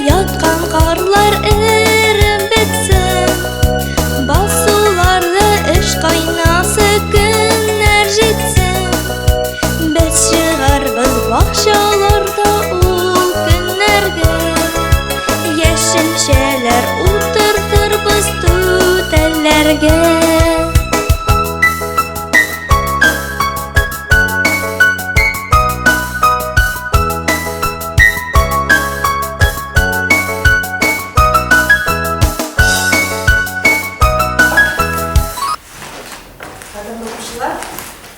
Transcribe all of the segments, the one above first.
yatqan qarlar erib bitsin, basularda ish qaynasa günlər jetsin. Biz chiqarmiz bog'chalarda u kunlarga, yashilchalar o'tirtir biz tutallarga.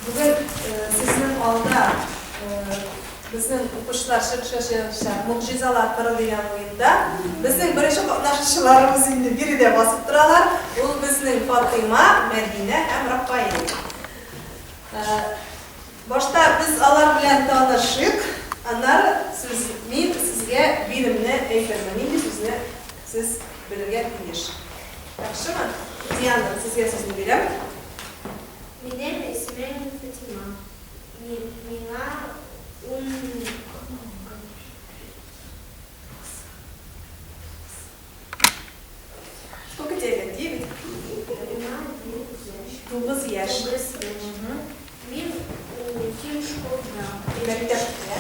Bugün sizin alda bizim o'quvchilar shirkshashar mu'jizalar qiri degan o'yinda bizning birinchi qatnashchilarimiz endi birida bosib turadilar. U bizning Fatima, Madina ham Rafael. Boshda biz ular bilan tanishdik. Annar men sizga bilimni aytaman. Endi siz bilirga tinish. Yaxshimi? Diana, sizga so'zni beraman. Benim ismim Fatima. Меня Сколько тебе? 9? 9 яш. Мен учим школда. Мәктәптә?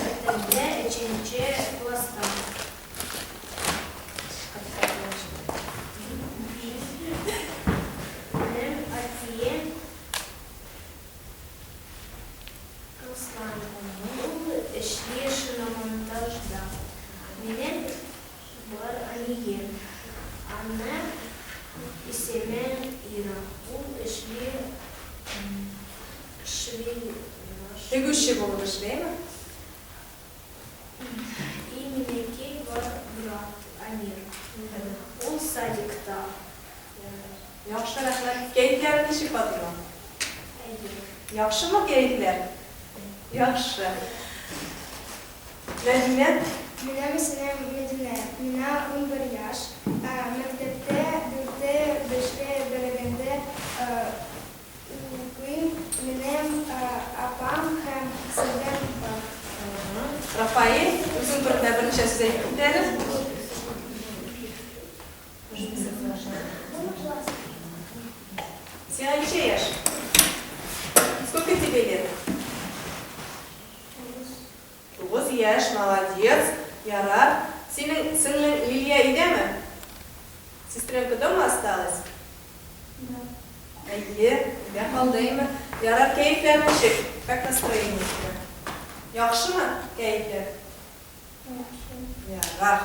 Üçüncü класста. Benim atiyem Ruslan. Bu işli на монтажда. Benim var Aliye. Annem İsemen İra. Bu işli Тегүче булып эшләйме? И менеке var брат Амир. Он садикта. Яхшы рәхмәт. Кәйфләр ничек Фатыйма? Яхшымы кәйфләр? Яхшы. Мәдинә? Benim ismim Medine. Mina 11 yaş. Mektepte 4'te 5'te bölümünde okuyayım. Benim apam hem sizden var. Рафаэль, үзең берничә сүз әйтеп әле. Сиңа ничә яшь? Сколько тебе лет? 9 яшь, молодец. Ярар. Синең сеңлең Лилия өйдәме? Сестренка дома осталась? Да. Әйе, өйдә калдымы? Ярар, кәйфләр ничек? Как настроение у тебя? Яхшымы кәйфләр? Ярар.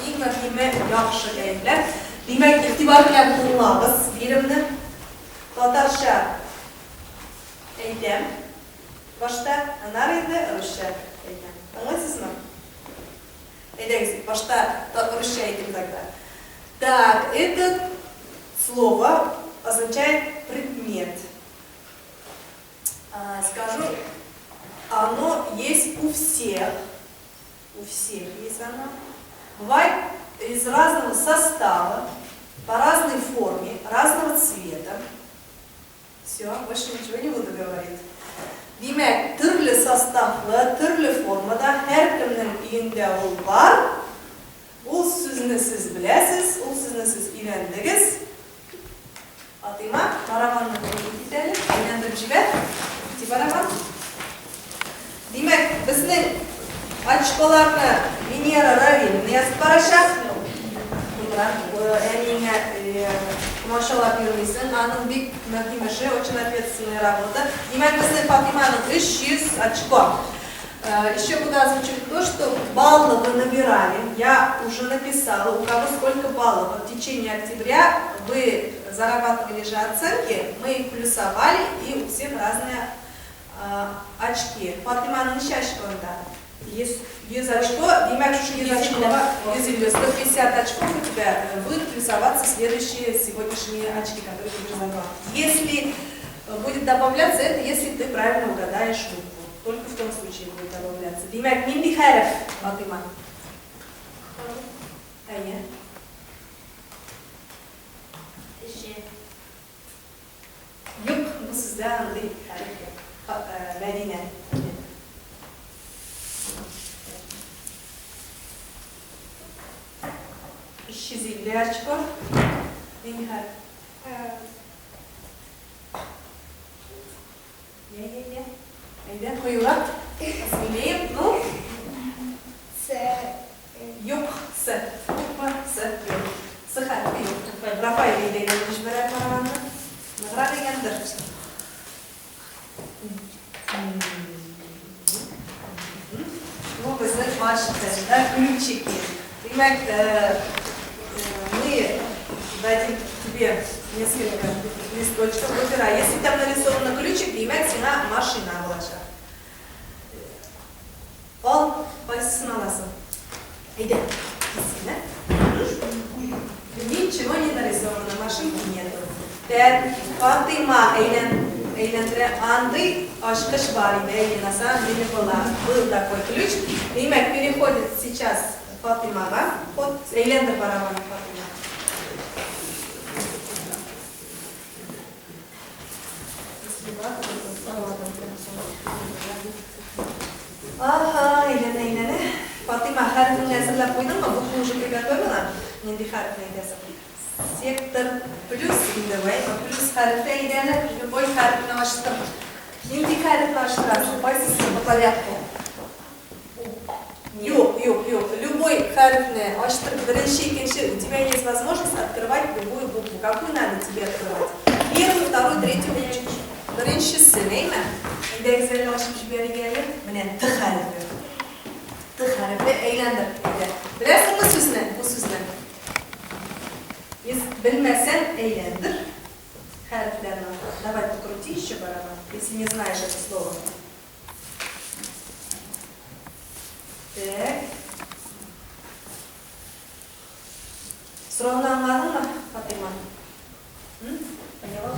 Иң мөһиме яхшы кәйфләр. Димәк, игътибар белән тыңлагыз биремне. Татарча әйтәм. Башта анар инде русча әйтәм. Аңлайсызмы? Әйдәгез, башта русча әйтим тогда. Так, это слово означает предмет. Скажу, оно есть у всех есть оно. Бывает из разного состава, по разной форме, разного цвета. Все, больше ничего не буду говорить. Демек, түрлі составлы, түрлі формада, әркімнің үйінде ол бар. Ол сөзіні сіз білесіз, ол сөзіні сіз үйрендіңіз. Фатима, барабанны көйтелі, үйрендіріп жібер. Барабан. Демек, біздің очколарны Венера Равильевна yazып барашақ. Әнеңе машалап йөрмейсің, аның бик мөһим эше, очень ответственная работа. Демек, біздің Фатиманың 300 очко. Еще куда звучит то, что баллы вы набирали. Я уже написала, у кого сколько баллов. В течение октября вы зарабатывали же оценки, мы их плюсовали, и у всех разные очки. Фатиманың неше очконда? 100 очко. Демек, 100 очкова, 150 очков у тебя будут плюсоваться следующие сегодняшние очки, которые ты призывала. Если будет добавляться, это если ты правильно угадаешь букву. Только в том случае будет добавляться. Демек, нинди харф, Фатима? Әйе. Юк, bu sizde андай Мәдинә. 350 очко. Ненди харф? Я. Айда, қоюлап. Осмелеем. Ну? Yok. С. Буква С. С харфи yok. Рафаэль деген жіберер барабанды. Награда дегендір. Ну, вы знаете, ваши, да, ключики. Демек, мы дадим тебе несколько листочков, выбирай. Если там нарисован ключик, демек, сена машина облача. Ол, пайсысын аласың. Иди, сена. Ничего не нарисовано, машинки нету. Теперь Фатима eğlendire анды ашкыш бар иде, на самом деле был такой ключ. Демек, переходит сейчас Фатимага. Вот эйлендер барабан Фатима. Ага, eylene. Фатима, harfini hazırlab qo'ydingmi? Bu уже приготовила. Endi harfni aytasan. Сектор плюс, давай, плюс харфи идеально, любой харф на что. Инди харф на что, пойдите по порядку. Yok. Любой харф на что, у тебя есть возможность открывать любую букву. Какую надо тебе открывать? Первую, вторую, третью. Биринчisi neymi? Endi güzel açıp жиберген. Mine T harfi. T harfi eğlendir. Bilasizmi bu so'zni? Если bilmesen eğlendir. Harflerini. Давай покрути еще барабан, если не знаешь это слово. Так. Сұрауын anladın mı, Фатима? Поняла?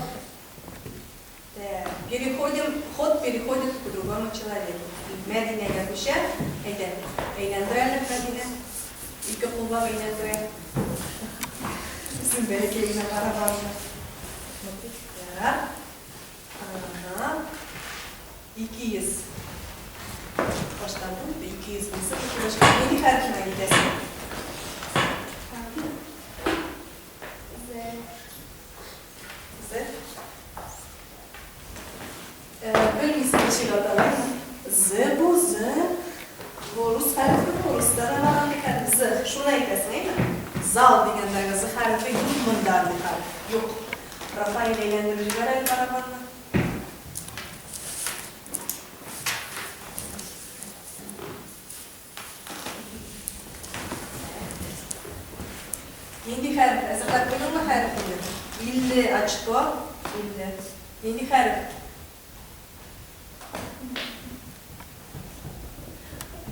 Так. Ход переходит к другому человеку. Медине yapışa, eğlendirelim Медине. İlk okulda eğlendirelim. Bizim bereketine arabayla. Ya. Aha. 200. Başladım. 200 mısır. Yeni harfine gidesin. Bilmiyorsun bir şey oldu. Z bu Z. Bu Rus harfi bu. Rus'ta da var bir harfi Z. Şuna gidesin değil mi? Zal degandagi Z harfi yutmundagi harf. Yo'q. Rafael eğlendirib jiberadi barabarni. Endi harf. Hazırlab qo'ydingmi harfini? 50 ochko. 50. Endi harf.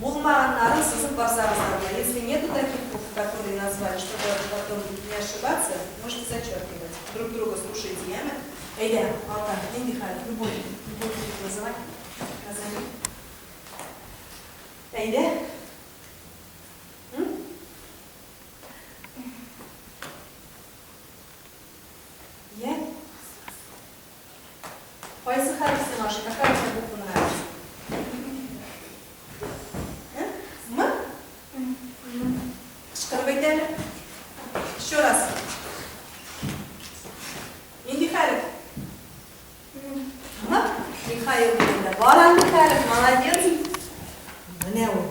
Булмаганларын сызып барсаңыздар. Если нету таких букв, которые назвали, чтобы потом не ошибаться, можете зачеркивать. Друг друга слушайте, яме. Эйда, алта, не дыхай, любой будет называть. Назови. Эйда. Я? Поясы харфи наши, какая тебе буква нравится? Еще раз. Михаил. Михаил. Баран Михаил, молодец. Мне он.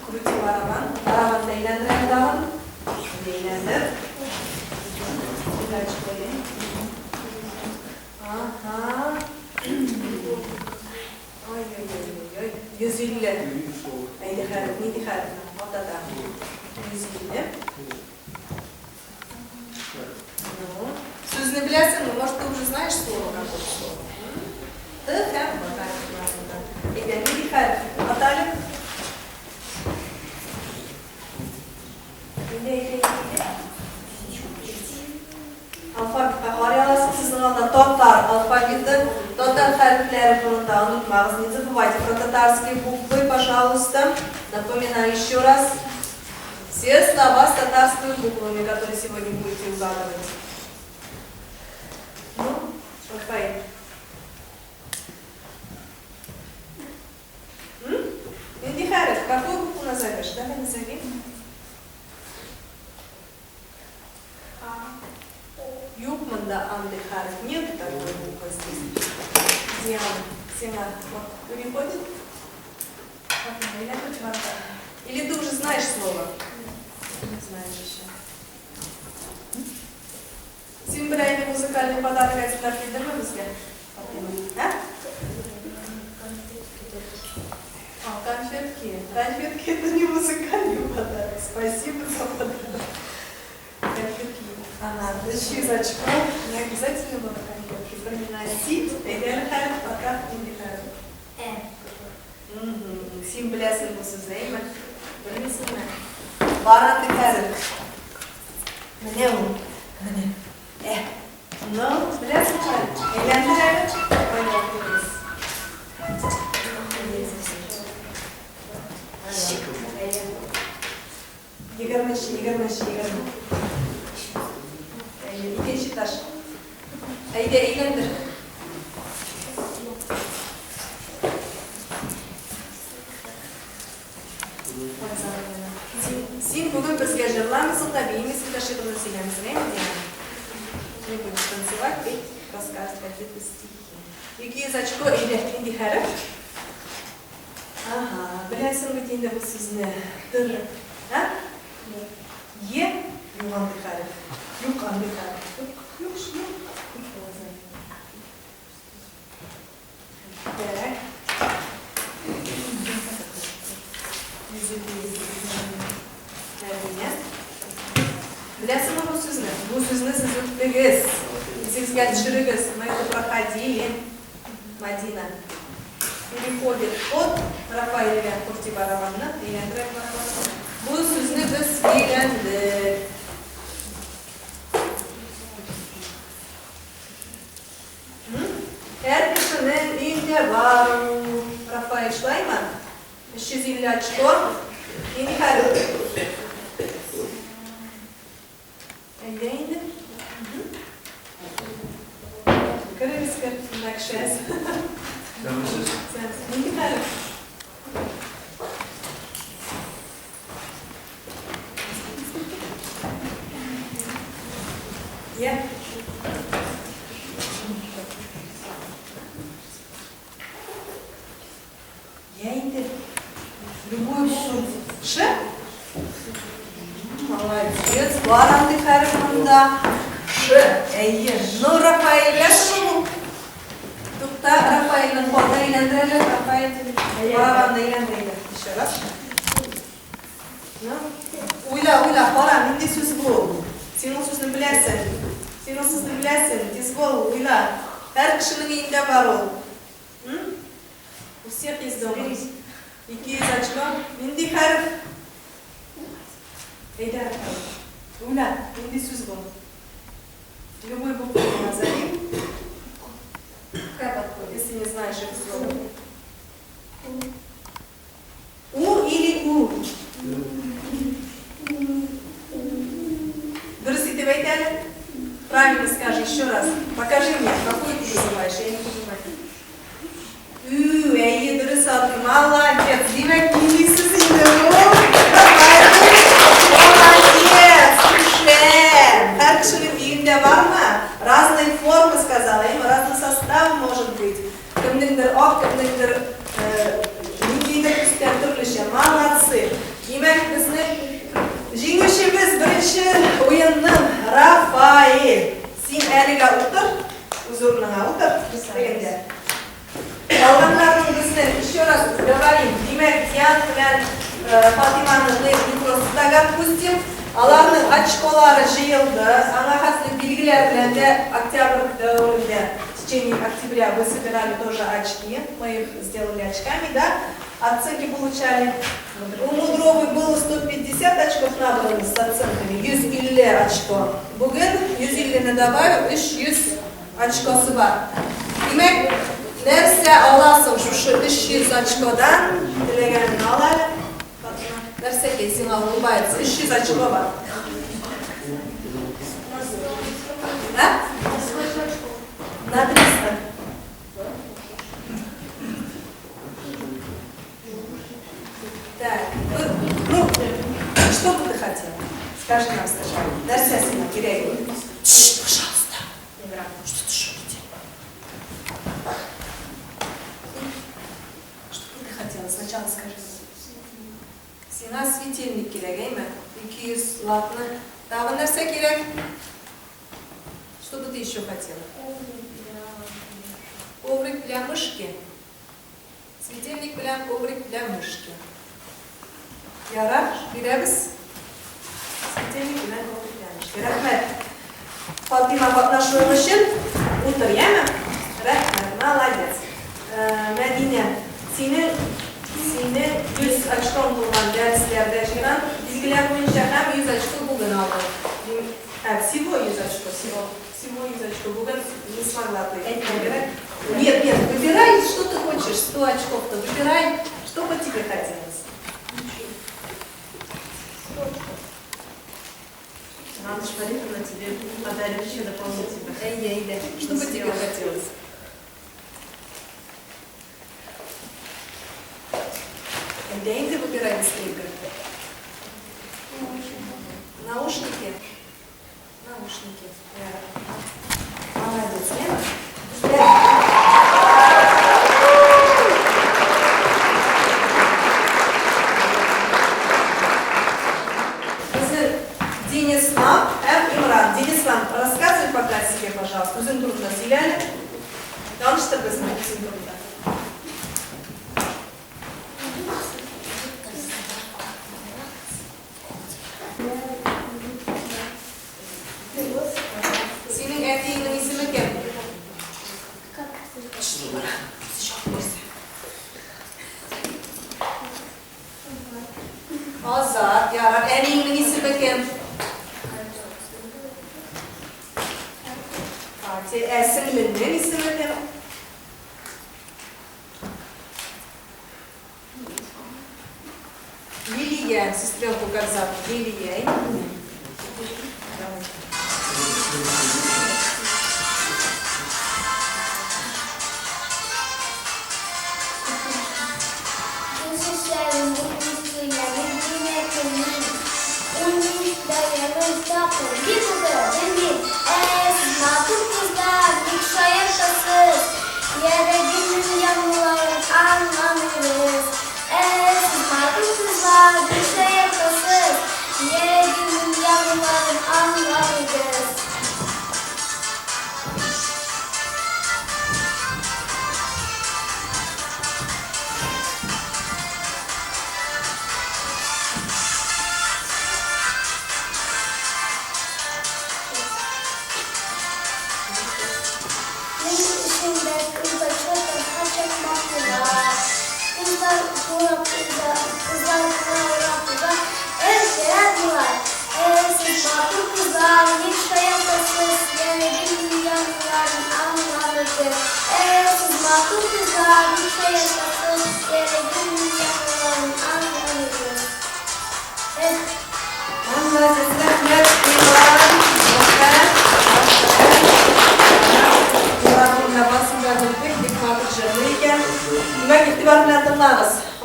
Крути барабан. Барабан eğlendiren dağın. Eğlendir. Biraz koyayım. Aha. Ой. 150. Haydi harf, neydi harfine? Ortada. 150. Сөзні білесің, может, ты уже знаешь слово, какое слово? Ты прям вот так. Егер, нейди харф? Атали? Иди. Alfabetқа қарай аласың, сіздің алда татар алфавиті, татар харфлері фонында unutмаңыз. Не забывайте про татарские буквы, пожалуйста. Напоминаю еще раз. Все слова с татарскими буквами, которые сегодня будете угадывать. Ну, Рафаэль. Индихарев, какую букву назовешь? Давай назови. Вот, переходит? Или ты уже знаешь слово? Не знаешь еще. Символический музыкальный подарок от Нафида Мамуска. А? Конфетки. Конфетки это не музыкальный подарок. Спасибо за подарок. Конфетки. Ага, дыши из очков. Не обязательно было конфетки. Приносить. Идеально пока не дихает. Символический музыкальный подарок. Баран дихает. Мне он. Ну, bilasizmi? Aylantiradi. Yigirma. Ikkinchi tosh. Ayda aylantir. Sen bugun bizga jilamiz, tabiiy musiqa qilamiz. Не будешь танцевать, петь, рассказывать какие-то стихи. Какие из очко или индихара? Ага, bilasan bu endi bu sizni dir, ha? Ye, yuvan dixara. Yuqan dixara. Yo'q, yo'q. Так. Bilasan bu sizni? Bu sizni siz o'tdingiz. Sizga tushirig'iz. Мы это проходили. Madina. Переходит от Рафаэля Куртибарованы. Bu sizni biz o'rgandik. Her kişinin inde var. Рафаэль Шлайман. 350 очко. И Михаил. Eğlendi. Kırmızı nakşes. Sen ne kadar? Ya. Eğlendi. Любой букву Ш. Молодец, баран дихарымында. Ш. Әйе. Ну, Рафаэль, яшыл. Тукта Рафаэльның қолына әйләндірелі. Рафаэль баранды әйләндірелі. Еще раз. Ойла, қара, менде сөз бол. Сенің сөзін білесің. Тез бол, ойла. Әр кішінің үйінде бар ол. У всех есть дома. Iki очко. Менде харф. Эйдар. Уля, иди сюда. Любой букву назови. Какая подходит, если не знаешь это слово? У или У? Друзья, ты правильно скажи еще раз. Покажи мне, какой ты называешь, я не понимаю. Эй, друзья, ты молодец. Димек, не Her kişinin birinde var mı? Разные формы сказала, им разный состав может быть. Kimnindir ok, kimnindir nikiydir üstten türlüşe. Молодцы. Demek bizning jengishimiz birinchi o'yinning Рафаэль. Sen eriga o'tir, uzurnaga o'tir. Deganda. Qolganlarning bizni еще раз говорим. Demek Yan bilan Fatimani mikrostaga отпустим. Аларның очколары жиылды. Аңа хәтле билгеләр белән дә октябрь дәврендә, в течение октября вы собирали тоже очки. Мы их сделали очками, да? Оценки получали. У Мудровой было 150 очков набрано с оценками. 150 очко. Бүген 150-не добавил, 300 очкосы бар. Демәк, нәрсә аласың шушы 300 очкодан? Теләгәнне алалы. Нәрсәгә сиңа улыбается? 300 очко бар. Да? На 300. Так, ну, что бы ты хотела? Скажи нам сначала. Нәрсә сиңа кирәк? Пожалуйста. Что ты шумите? Сначала скажи. Сина светильник керек, эйме? 200 латны. Тағы нәрсе керек? Что бы ты еще хотела? Коврик для мышки. Светильник для коврик для мышки. Ярар, береміз. Светильник для коврик для мышки. Рахмет. Фатима Батнашуева үшін утыр, яме? Рахмет, молодец. Мәдине, сені 100 очком болған дәрістерді жинап, білгілер бойынша һәм 100 очко бүгін алды. Всего 100 очко, всего 100 очко. Бүгін не смогла ты. Нет, выбирай, что ты хочешь, 100 очков-то. Выбирай, что бы тебе хотелось. Анна Шпаритовна тебе подарит еще дополнительно. Что бы тебе хотелось? Деньги выбирай быстрее. Наушники. Наушники. Молодец, Лена. Денислам, Имран. Денислам, рассказывай пока о себе, пожалуйста. Өзің дружно сөйләлі. Танıştır біздің өзің дружно. Senin erkeğinin ismi kim? Azat, Yarar. Erkeğinin ismi kim? Fatih. Esinlinin ismi kim? Лилия, сестренку как зовут? Лилия.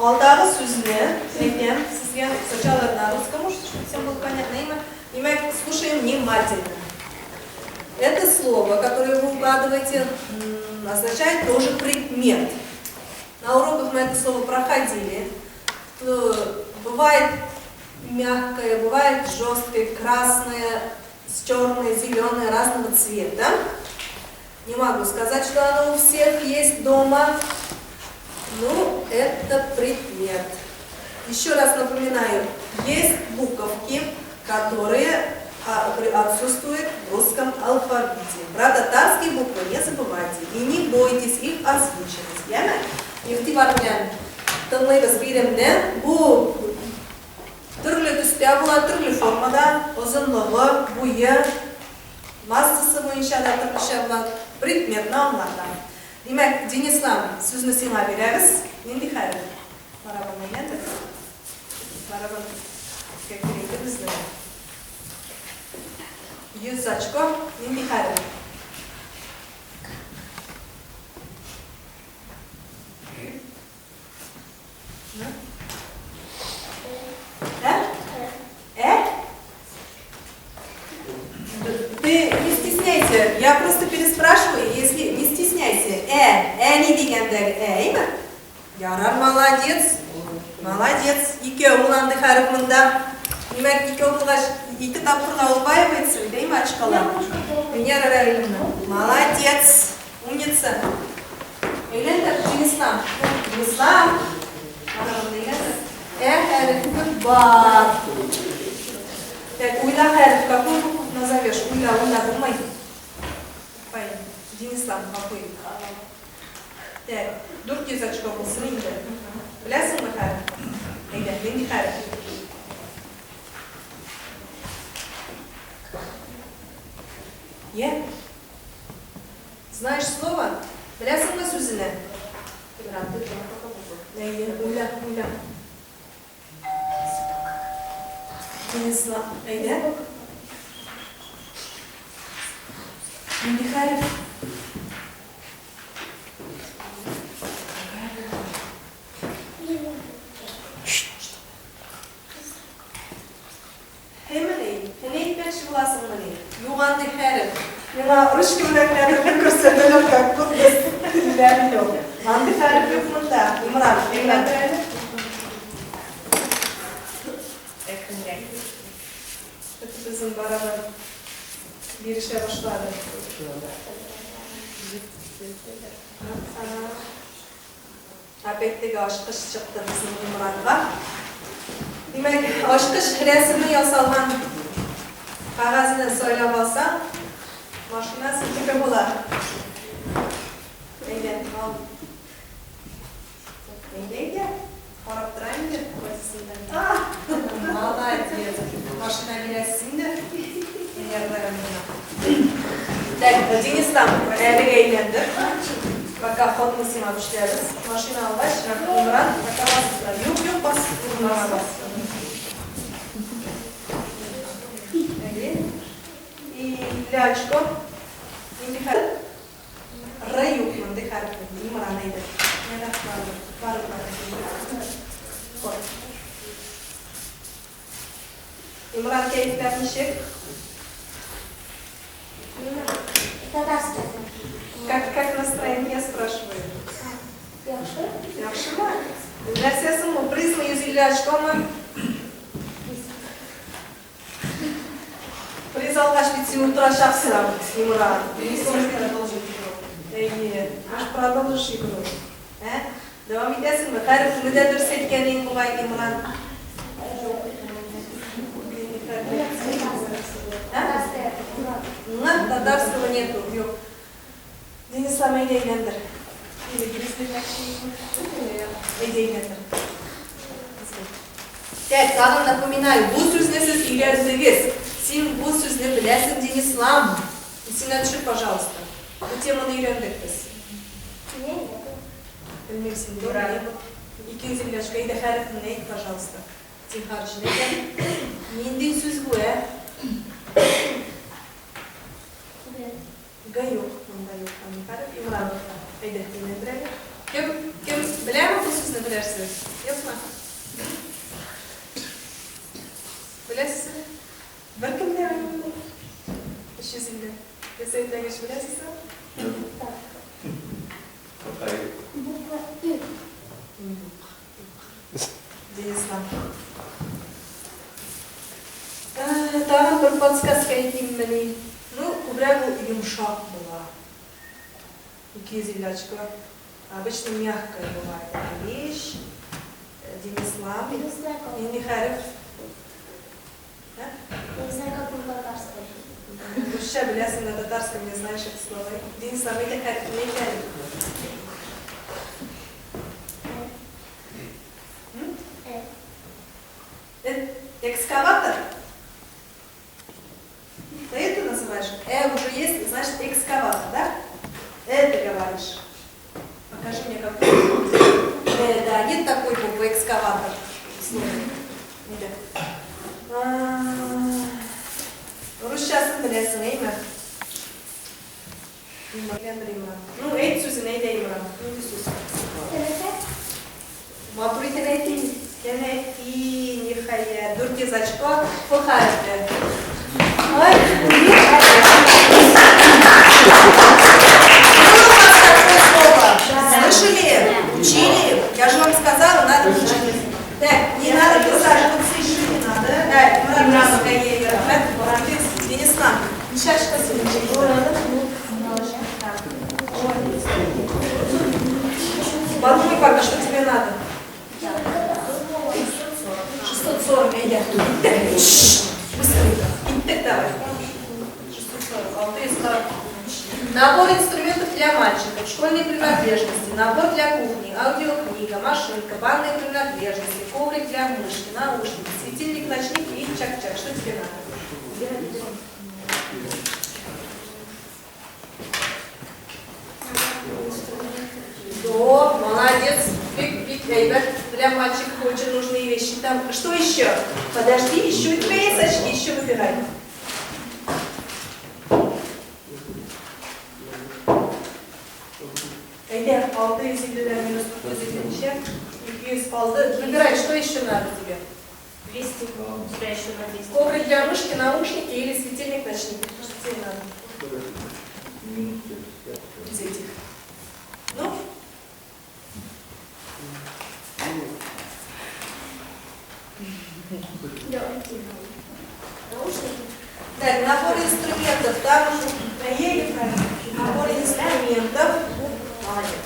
Алдағы сөзіне, сізге сначала на русском, чтобы всем было понятно имя. Слушаем внимательно. Это слово, которое вы угадываете, означает тоже предмет. На уроках мы это слово проходили. Бывает мягкое, бывает жесткое, красное, черное, зеленое, разного цвета. Не могу сказать, что оно у всех есть дома. Ну, это предмет. Еще раз напоминаю, есть буковки, которые отсутствуют в русском алфавите. Про татарские буквы не забывайте и не бойтесь их озвучивать. Яна? Ихтибармен тыңлайбыз бейремде. Бұл түрлі түсте болады, түрлі формада, ұзынлығы, буы, массасы бойынша да түрліше болады, предмет наумларда. Демек, Денислам, сөзіні сыйға береміз. Ненде қайры? Барабанна енді? Барабан керекті бізді. 100 очко. Ненде қайры? Ты не стесняйся, я просто переспрашиваю, если не стесняйся. Не дегенде, имя? Ярар, молодец. Молодец. Икеу муланды харифмында. Демек, икеу кылгаш 2 тапкырга албайбытсың, дейми ачкалар? Венера Равильевна. Молодец. Умница. Эйлендер, Денислам. Денислам. Хариф бар. Так, уйла хариф, какой назовешь? Уйла, думай. Денислам, какой? Так, 400 очков болсын инде. Білесің бі хариф? Ненде хариф? Знаешь слово? Білесің бі сөзіні? Уйла. Денислам, ненде хариф? Юганды хариф. Мена ручки біләкләрді көрсетілер, как будто тілләрі жоқ. Манды хариф yok мұнда. Имран, әйләндірәді. Это bizim beraber bir işe başladı. Apetdeki aşkış çıktı bizim İmran'da. Demek aşkış resmi yasalgan kağızını söylep alsa maşinası gibi bular. Neydi? Al. Neydi? Karap durayım da koyasından. Молодец. Машина бересinde. Так, Денислам, әліге eylendir. Пока ход мы сима düşleriz. Машина albaş, İmran, пока bastılar. Yok, bastılar. İmran'a bastılar. И лячко. Индихар. Раюк, индихар. Имран eydi. Ne var? İmran keyifler nişek? Как настроение, спрашиваю? Yaxşı mı? Нәрсесін мұ? Приз мы yüzüyle açko mu? Приз алғаш бітсен утра шапсырам, İmran. Аж продолжишь игру. Devam edesin mi? Harif müdedir setkenin bu ay İmran. Татарского нету. Денислам, иди эйлендір. Или эйлендір. Так, тағын напоминаю, бұл сөзіне сіз үйлердіңіз. Сен бұл сөзіне білесің, Денислам. Сен отшив, пожалуйста. Бұл теманы үйлердік біз. Білмейсің, екеуіз үйлешка, еді харифін ейт, пожалуйста. Сен харшын екен. Нендей сөз бұл, Gayok, İmran. Haydi, eylendіреlim. Kim bilir mi bu sözünü bilirsiniz? Yok mu? Bilirsiniz mi? Bir kim bilir mi? 300'ünde. Deseyden geç bilirsiniz mi? Денислам. Тағын бір подсказка етейін мені. Ну, кубрягу юмшак была. Кизелячка. Обычно мягкая бывает эта вещь. Денислам. И не хариф. Не знаю, как по-татарски. Вообще, если на татарском не знаешь это слово. Денислам, это хариф, не хариф. Экскаватор? Ты это называешь? Уже есть, значит, экскаватор, да? Это говоришь. Покажи мне какой. Да, нет такой буквы экскаватор. Rusçasını bilesin, değil mi? Ну, эти сюзи не идея, Имран. Ну, Иисус. Матурите не идея. Кене и нехая. Дурки зачко. Похарите. Ой, Слышали? Учили? Я же вам сказала, надо учить. Быстренько. Давай. Набор инструментов для мальчиков, школьные принадлежности, набор для кухни, аудиокнига, машинка, банные принадлежности, коврик для мышки, наушники, светильник, ночник и чак-чак. Что тебе надо? О, молодец. Ребят, для мальчиков очень нужные вещи. Там, что еще? Подожди, еще у тебя есть очки, еще выбирай. Эйдер, 600 минус 900, 200 kaldı. Выбирай, что еще надо тебе? 200, сюда еще на 200. Коврик для мышки, наушники или светильник, ночник? Что тебе надо? Из этих. Ну? Так, набор инструментов. Там уже набор инструментов. Молодец.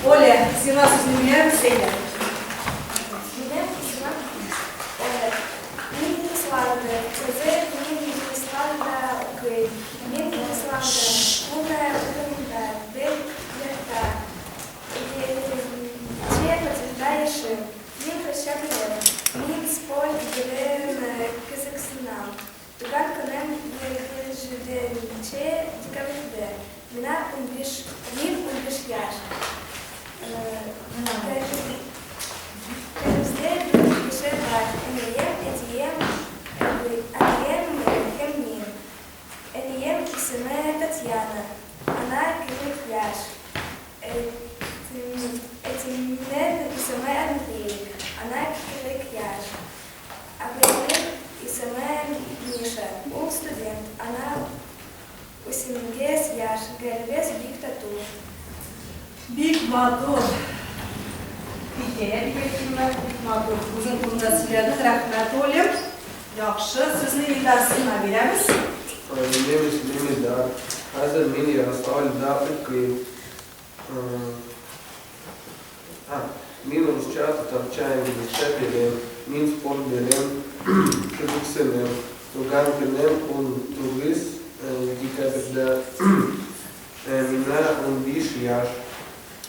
Оля, Синас изменяем Сеня. Татьяна, она крепляж. Этим и сама Андрей, она крепляж. А пример и сама Миша, он студент, она у Сингес Яш, Гервес Биг Тату. Big Motor. Hikaye Big Motor. Uzun kurunda sizlerden rahmet olayım. Yaxşı, sizni iddiasına veremiz. Nemlis Limidar, Hazır Mini Yaroslav Daprik, минус чата торчаем шепелем, мин спорбелем, шедуксенем, туганкенем, он тугис, дикаберда, мина он биш яш,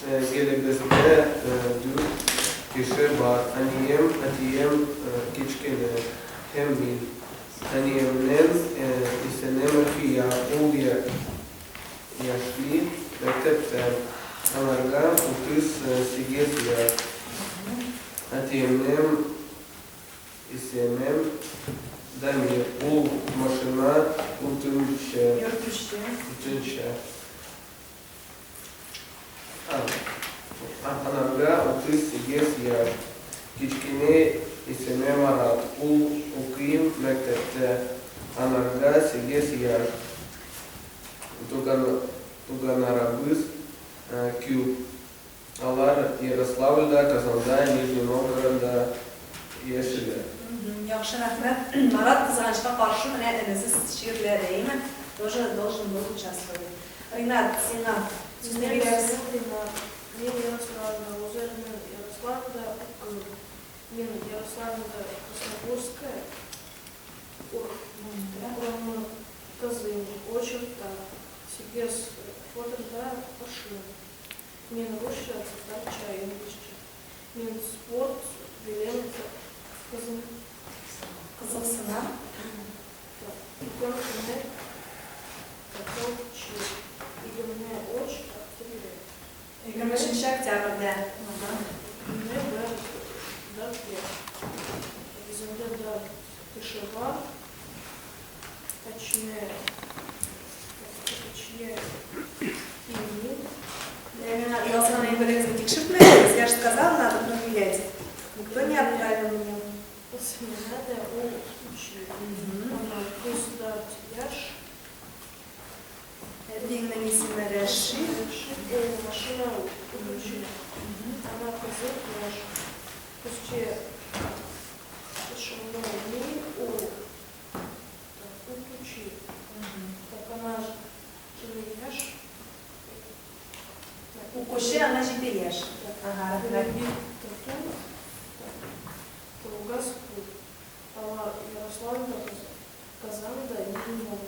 гелебезде дюр, кишебар, атием кичкене, хембин. Они эмнем и сенем архия улия яшли рецептер анарга утыс сигес я атиемнем и сенем дамир ул машина утынча анарга утыс сигес я кичкине и сенем арат ул уким мектепте анарга сигес яр туганарабыз кю алар Ярославльда, Казанда, Нижний Новгородда яшилер. Yaxşı rahmet. Marat kızançka karşı önerilerinizi şiirlereyim. Должен был участвовать. Ринат, Сина, siz ne bilirsiniz? Мен Ярославна, Узерна Ярославна, мен Ярославна Красногорская, Урама Казань, Очерта, Сигес Фотор, да, Пашин. Мен Роща, Татарча, Ингушча. Мен спорт, Беленца, Казань. Kızılsına. Игорная, Татарча, Игорная Оч, Активия. 23 октябрьда. Мне да, Земля да, Кишева, точнее, Именно должна наиболее текшипная, я же сказала, надо проверять. Никто не отправил мне. Семинария о случае. Она государ тяж. Длинно миссия реши. Машина включена. Она козел тяж. Пусте шумовые о ключи. Так она же тяж. У коши она же пьешь. Ага, Кругаску. Она Ярославна Казанда и Немного.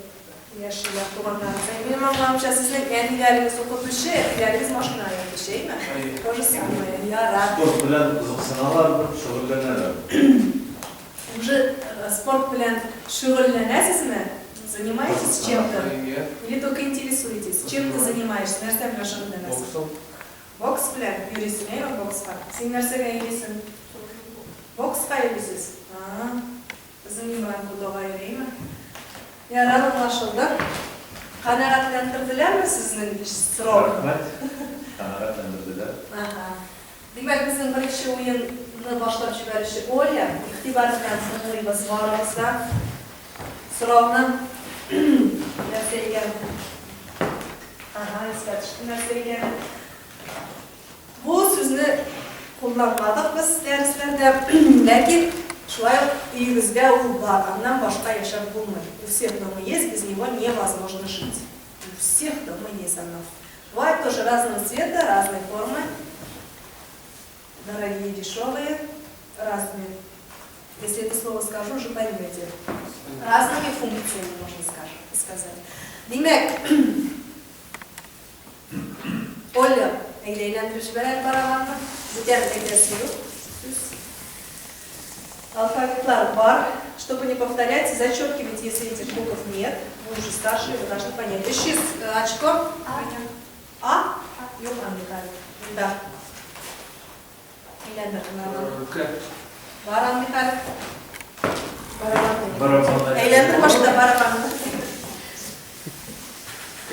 я шила командация. Benim anlamam şahsızlık en idealimiz okul dışı, idealimiz maşına bir şey mi? То же самое. Я рад. Sport bilen kızıksanalar mı? Şöğürleneler. Уже спорт bilen şuğullenesiz mi? Занимаетесь чем-то? Или только интересуетесь? Чем ты занимаешься? Нәрсе bilen şuğullenesiz? Боксом. Boks bilen yürüsün, değil mi boks'a? Sen нәрсеге yürüsün? Boks'a yürüsüz. Занимаем kudoğa yürüyeyim mi? Yarın anlaşıldı. Kanaatlendirdiler mi sizin sırol? Rahmet. Kanaatlendirdiler. Demek bizim birinci oyunu başlap çıkarışı Olya, iktibar bilen sınırımız var olsa sırovni narsaga ekan. Narsaga ekan. Bu so'zni qo'llanmadik biz darslarda, lekin шулай uyimizga u barhamdan boshqa yashab bo'lmaydi. У всех дома есть, без него невозможно жить. У всех дома есть оно. Бывают тоже разного цвета, разной формы. Дорогие, дешевые, разные. Если это слово скажу, уже поймете. Разными функциями, можно сказать. Demek, Оля, eyleylendirip жіберер барабанны. Бүтер тегесі yok. Алфавитлар бар. Чтобы не повторять, зачетки, ведь если этих букв нет, вы уже старшие, вы должны понять. Ищи очко. А? Yok anlıklar. Да. К. Баран Михайлов. Барабанlar. Eğlendir başta barabanı. К.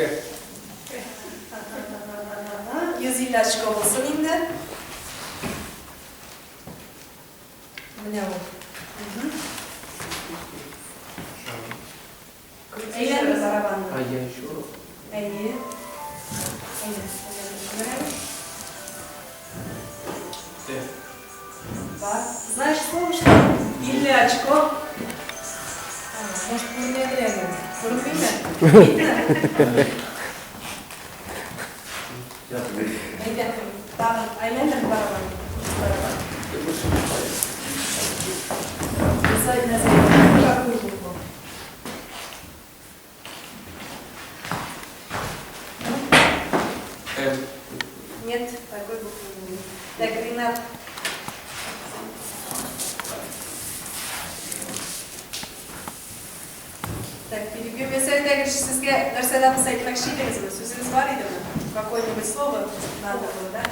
150 очко olsun indi. Mine o. Eğlendir barabanı. А я еще раз. Эйли. Знаешь слово, что? Или очко? Может, вы не время? Рубина? Ребята, там Айлендер барабан. Какую букву? М. Нет, такой буквы нет. Так, Ренат. Так, перебью. Если это sizga narsalarni aytmoqchi edingizmi? So'zingiz bor edimi? Какое-нибудь слово надо было, да?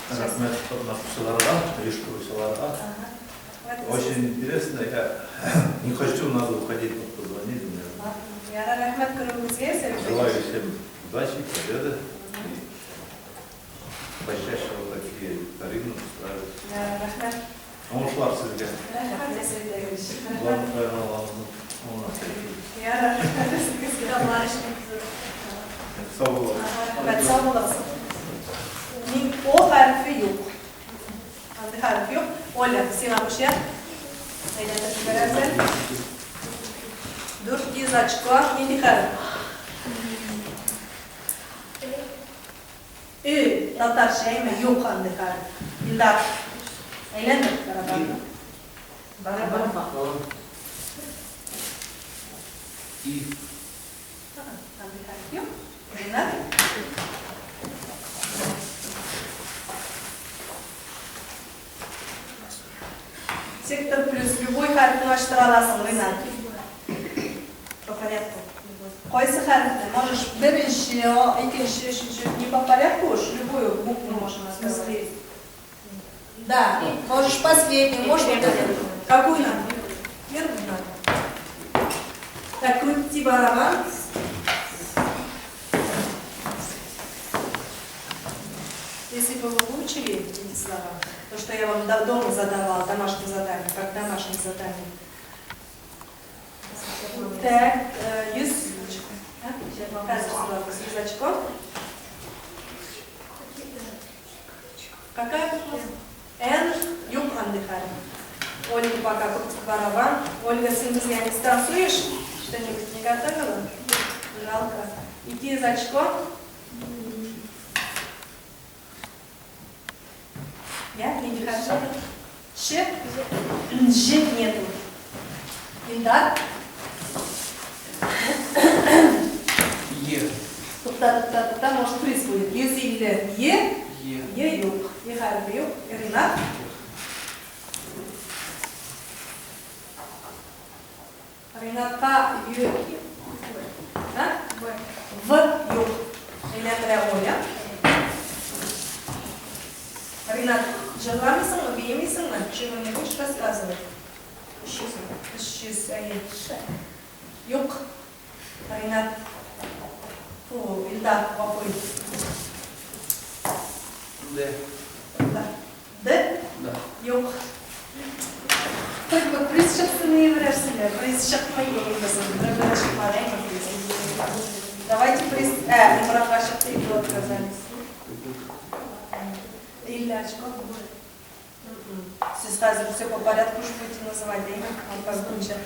Rahmet nakışçılara, решкурсиларға. Очень интересно. Я не хочу, надо уходить, но позвонили мне. Я рахмат көріңізге. Желаю всем удачи, победы. И почаще вот такие викторины устраивать. Рахмат. Оңышлар сізге. Рахмат. Главное, правильно, у нас такие. Я рахмат sizga. Sağ olun. Evet, sağ olasın. O harfi yok. Hangi harfi yok? Oля, Сина Бушья. Eğlendir verersen. 400 очко. Yeni harf. Tatarca mi? Yok hangi harf. İldar. Eğlendir beraber. Beraber. И. Hangi harf yok? Rina. Сектор плюс любой харф ночтыр аласың, Ринат. По порядку. Қойсы харфты можешь бірінші, екінші, үшінші, не по порядку уж, любую букву можно сказать. Да, можешь последнюю, можешь вот эту. Какую надо? Первую надо. Так, крути барабан. Если бы вы выучили эти слова, то, что я вам дома задавала, домашнее задание, как домашнее задание. Так, с язычком. Какая буква? Н, юг, отдыхаем. Ольга пока крутит барабан. Ольга, сын, ты не станцуешь? Что-нибудь не готовила? Жалко. Иди язычком. Я? Не хорошо? Ш? Ж нету. Индар? Е. Та может приз будет. Юзиль Е. Е. Юг. Ехар юг. Ренат. Ренат К. Юг. Да? В. Юг. Ренат Оля. Ренат, жила мисың, беймейсің ме? Чего не будешь рассказывать? Шиз. Юг. Ренат. Фу, Ильдар, попой. Д. Да. Д? Да. Юг. Хоть бы приз шапты не являешься, приз шапты мои маленький приз. Давайте приз. Не пора шапты и было отказались. Ильячко. Сестра, все по порядку, уж будете называть, да, имя? Он позвучит.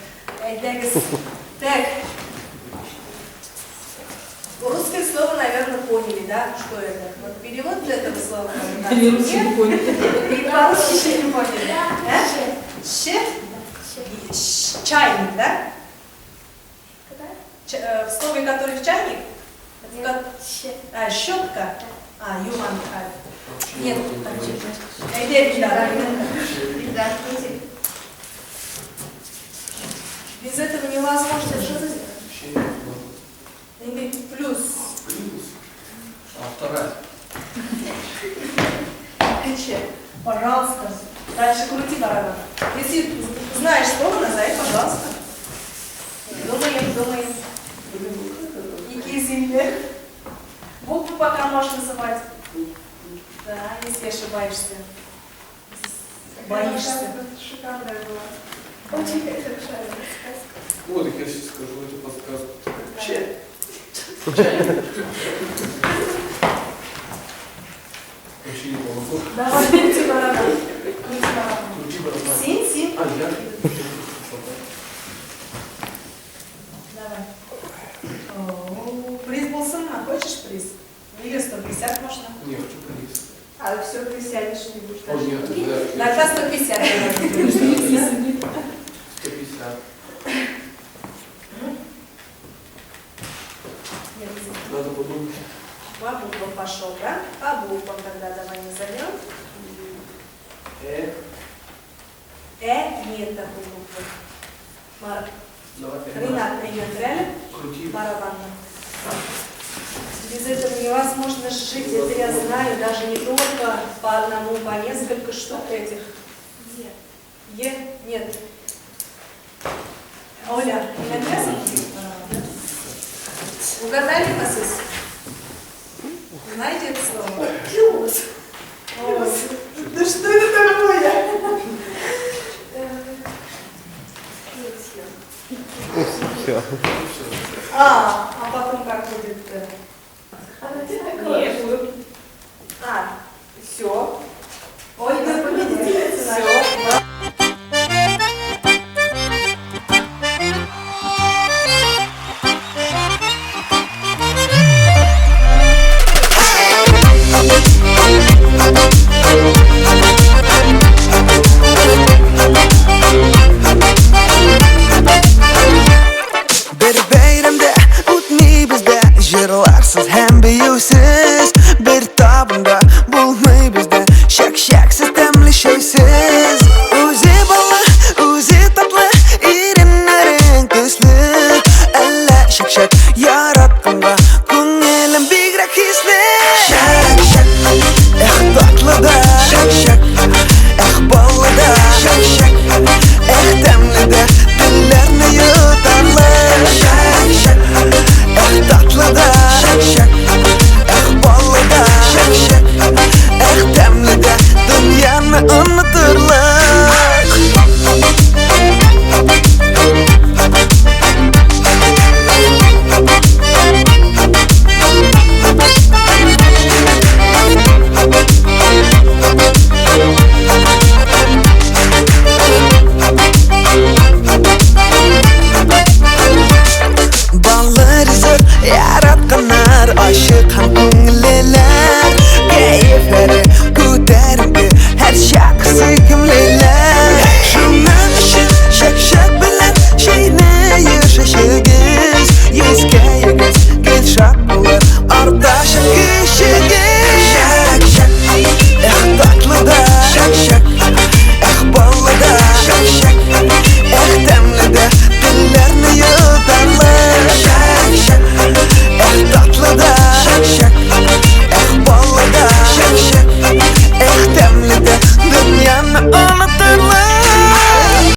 Так. Русское слово, наверное, поняли, да? Что это? Вот перевод для этого слова. Перевод не поняли. И по-русски еще не поняли. Чайник, да? В слове, который в чайник? Щетка. Юман. Нет, без этого невозможно жить. Плюс. А вторая? Пожалуйста. Дальше крути барабан. Если знаешь слово, назови, пожалуйста. Думаем. Какие земли? Буквы пока можешь называть. Да, если ошибаешься. Боишься. Шикарная была. Очень хорошая сказка. Вот, так я сейчас скажу эту подсказку. Че? Вообще не помогу. Давай, крути барабан. Крути барабан. Син. А, я? Давай. Приз был сама. Хочешь приз? Или 150 можно? Не, хочу приз. А все, ты сядешь, не будешь О, нет, да. Тогда 150. 150. Надо подумать. По буквам пошел, да? По буквам тогда давай назовем. Нет такой буквы. Давай. Ренат найдет реально? Крути. Барабанно. Без этого невозможно жить, это я знаю, даже не только по одному, по несколько штук этих. Нет. Оля, не написано? Угадали, Хасис? Знаете это слово? Плюс. Да что это такое? Все. А потом как будет?